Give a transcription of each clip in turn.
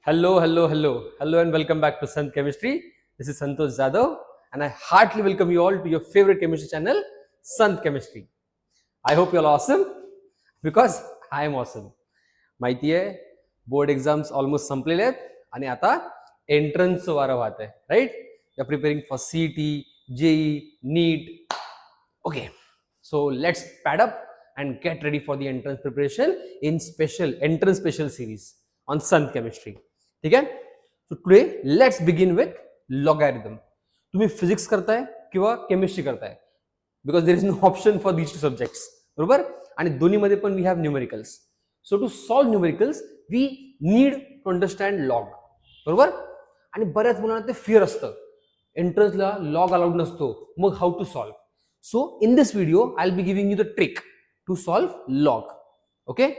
Hello, and welcome back to Sant Chemistry. This is Santosh Jadhav, and I heartily welcome you all to your favorite chemistry channel, Sant Chemistry. I hope you're all awesome because I am awesome. माहिती आहे board exams almost संपलेले आहेत आणि आता एंट्रन्सचं वारं वाहत आहे, right? You are preparing for CET, JEE, NEET. Okay, so let's pad up and get ready for the entrance preparation in entrance special series on Sant Chemistry. ठीक आहे? So today let's begin with logarithm. तुम्ही physics करताय किंवा chemistry करताय, because there is no option for these two subjects. बरोबर? आणि दोन्हीमध्ये पण we have numericals. So to solve numericals we need to understand log. बरोबर? आणि बऱ्याच मुलांना ते फिअर असतं, एंट्रन्सला लॉग अलाउड नसतो, मग how to solve. So in this video I'll be giving you the trick to solve log. Okay,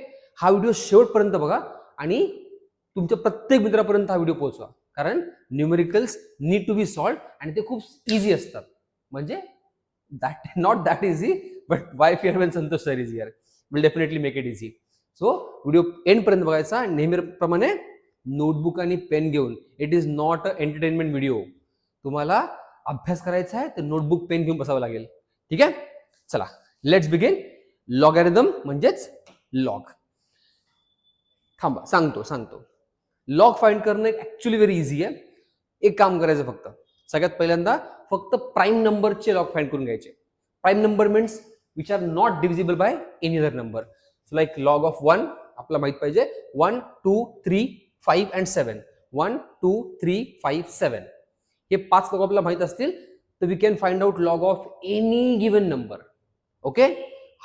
हा video शेवटपर्यंत बघा आणि तुमच्या प्रत्येक मित्रापर्यंत हा व्हिडिओ पोहोचवा, कारण numericals need to be solve आणि ते खूप इझी असतात. म्हणजे not that easy, but why fear when Santosh sir is here will definitely make it easy. So video end पर्यंत बघायचा. नेहमीप्रमाणे नोटबुक आणि पेन घेऊन. It is not a entertainment video. तुम्हाला अभ्यास करायचा आहे तर नोटबुक पेन घेऊन बसावं लागेल. ठीक आहे, चला लेट्स बिगिन. लॉगॅरिथम म्हणजेच लॉग. थांबा, सांगतो. लॉग फाइंड करणं ऍक्च्युअली व्हेरी इझी आहे. एक काम करायचं, फक्त सगळ्यात पहिल्यांदा फक्त प्राईम नंबरचे लॉग फाइंड करून घ्यायचे. Prime number means which are not divisible by any other number. So like log of 1 आपला माहित पाहिजे. 1, 2, 3, 5 अँड 7. 1, 2, 3, 5, 7 हे 5 लॉग आपल्याला माहित असतील तर we can find out log of any given number. Okay,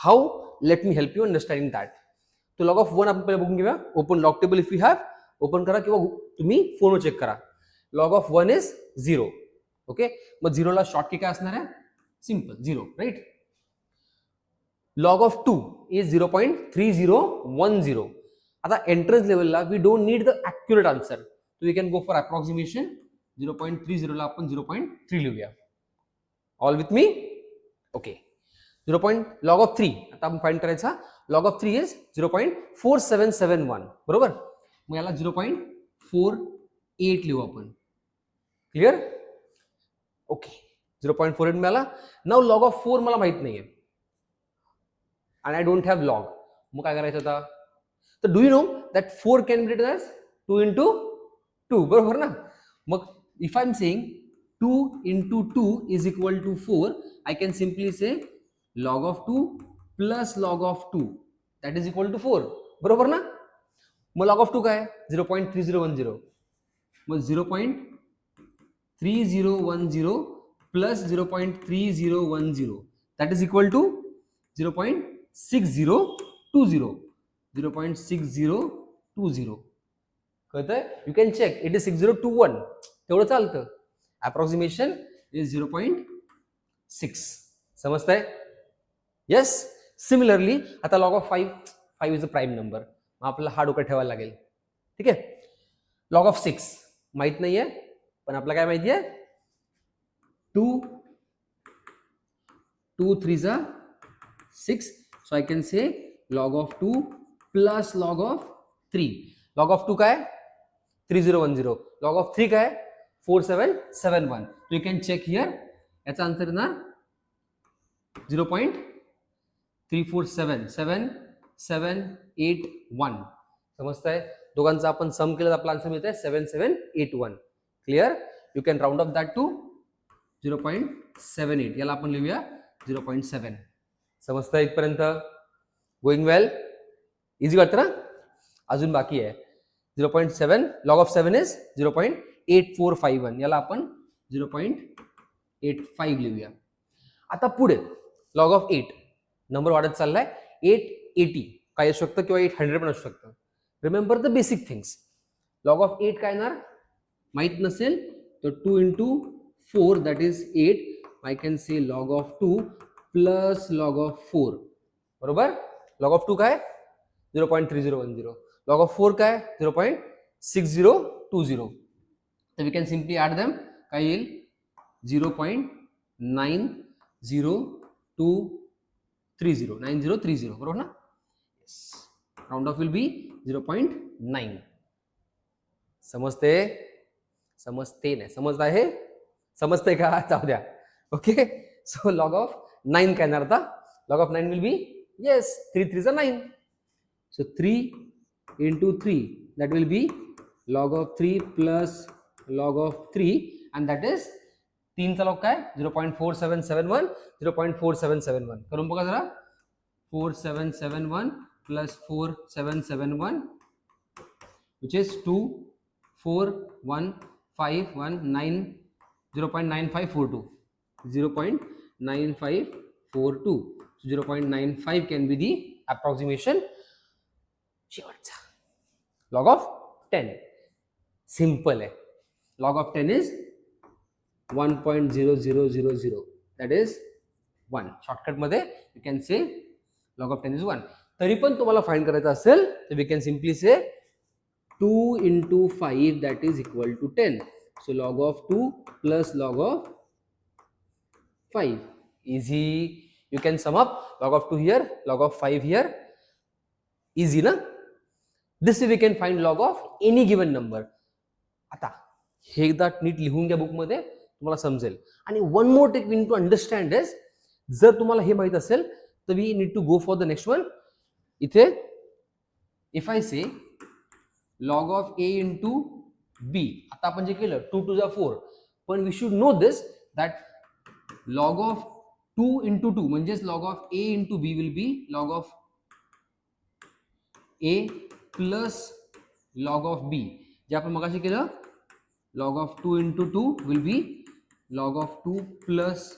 how? Let me help you understanding that. तो log of 1 आपण पहिले बघून घेऊया. Open log table if you have, open करा किंवा तुम्ही फोनवर चेक करा. log of 1 is 0. ओके, मग 0 ला शॉर्ट की काय असणार आहे? Simple 0, right? log of 2 is 0.3010. आता एंट्रन्स लेवलला we don't need the accurate answer, so we can go for approximation. 0.30 ला आपण 0.3 लिहूया. All with me? Okay. log of 3 आता आपण फाइंड करायचा. log of 3 is 0.4771. बरोबर? मग याला 0.48 लिहू आपण. क्लिअर? ओके, 0.48 मिळाला. नाउ log of 4 मला माहित नाहीये आणि आय डोंट हॅव लॉग. मग काय करायचं आता? तर do you know that 4 can be written as 2 into 2. बरोबर ना? मग if I am saying 2 into 2 is equal to 4, I can simply say log of 2 plus log of 2 that is equal to 4. बरोबर ना? मग log of 2 काय? 0.3010. मग 0.3010 plus 0.3010 that is equal to 0.6020. 0.6020 कळतंय? You can check. It is 6021. तेवढं चालतं. Approximation is 0.6. समजतंय? Yes. Similarly आता log of 5 is a prime number. मग आपल्याला हा डोक्यात ठेवायला लागेल. ठीक आहे. log of 6 माहित नाहीये, पण आपल्याला काय माहिती आहे? 2 3 जा 6. So I can say log of 2 plus log of 3. log of 2 काय? 3010. log of 3 काय? 4771. So you can check here. याचा आन्सर ना 0.347781. समजतंय? दोघांचा आपण सम केलं तर आपला आन्सर मिळतंय 7781. Clear? You can round up that to 0.78. याला आपण लिहूया 0.7. समजतंय इथपर्यंत? गोइंग वेल? इझी वाटतं ना? अजून बाकी आहे. 0.7. log of 7 is 0.8451. याला आपण 0.85 लिहूया. आता पुढे log of 8. नंबर वाढत चाललाय. 880 काय असू शकतं किंवा 800 पण असू शकतं. Remember the basic things. log of 8 काय येणार? माहित नसेल तर 2 into 4 that is 8. I can say log of 2 plus log of 4. बरोबर? log of 2 काय? 0.3010. log of 4 काय? 0.6020. तर we can simply add them. काय येईल? 9030. बरोबर ना? Round off will be 0.9. समजते समजते नाही समजत आहे समजते का जाऊ द्या ओके सो लॉग ऑफ 9 काय येणार आता log of 9 will be yes 3 3 9 so 3 into 3 that will be log of 3 plus log of 3 and that is 3 चा log काय 0.4771 0.4771 करून बघा जरा 4771 plus 4771 which is 24151 0.9542 0.9542 0.95 can be the approximation शेवटचा log of 10 सिंपल आहे log of 10 is 1.0000 that is 1 shortcut मध्ये you can say log of 10 is 1 तरी पण तुम्हाला फाइंड करायचं असेल तर we can simply say 2 into 5 that is equal to 10 so log of 2 plus log of 5 easy you can sum up log of 2 here log of 5 here easy na this way we can find log of any given number आता हे एकदा नीट लिहून घ्या book मध्ये तुम्हाला समजेल आणि one more take we need to understand is जर तुम्हाला हे माहित असेल तर we need to go for the next one इथे if I say log of a into b आता आपण जे केलं 2 to the 4 पण we should know this that log of 2 into 2 म्हणजेच log of a into b will be log of a plus log of b जे आपण मगाशी केलं log of 2 into 2 will be log of 2 plus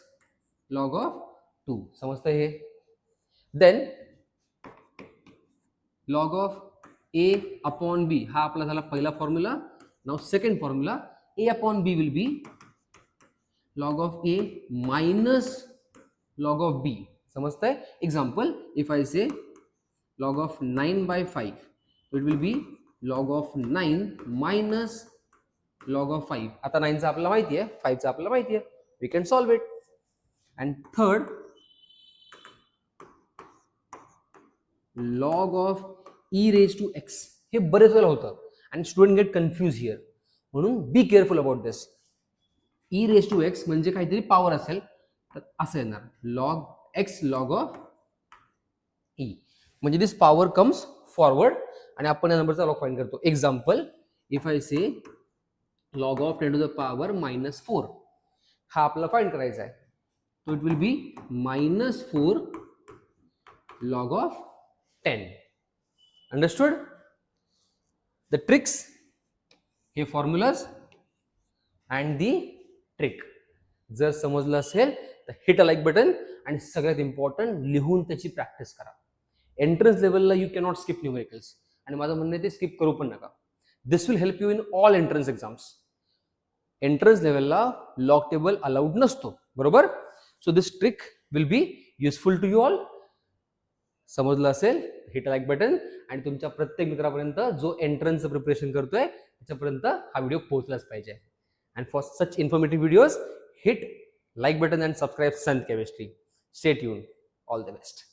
log of 2 समजतं हे then log of a upon b हा आपला झाला पहिला formula now second formula a upon b will be log of a minus log of b समजतंय example if I say log of 9 by 5 it will be log of 9 minus log of 5 आता 9 चा आपल्याला माहिती आहे 5 चा आपल्याला माहिती आहे we can solve it and third log of e raised to x हे बरेच वेळा होतं and student get confused here म्हणून be careful about this e raised to x म्हणजे काहीतरी पॉवर असेल तर असं येणार log x log of e म्हणजे दिस पॉवर कम्स फॉरवर्ड आणि आपण या नंबरचा लॉग फाइंड करतो example if I say log of 10 to the power -4 हा आपल्याला फाइंड करायचा आहे तो it will be -4 log of 10 understood the tricks हे फॉर्म्युलाज अँड दी ट्रिक जर समजलं असेल तर हिट अ लाईक बटन आणि सगळ्यात इम्पॉर्टंट लिहून त्याची प्रॅक्टिस करा एंट्रन्स लेवलला यू कॅनॉट स्किप न्यूमेरिकल्स आणि माझं म्हणणं आहे ते स्किप करू पण नका this will help you in all entrance exams entrance लेवलला लॉग टेबल अलाउड नसतो बरोबर so this trick will be useful to you all समजलं असेल हिट लाईक बटन आणि तुमच्या प्रत्येक मित्रापर्यंत जो एंट्रन्सचं प्रिपरेशन करतोय त्याच्यापर्यंत हा व्हिडिओ पोहोचलाच पाहिजे and for such informative videos hit like button and subscribe Sant chemistry stay tune all the best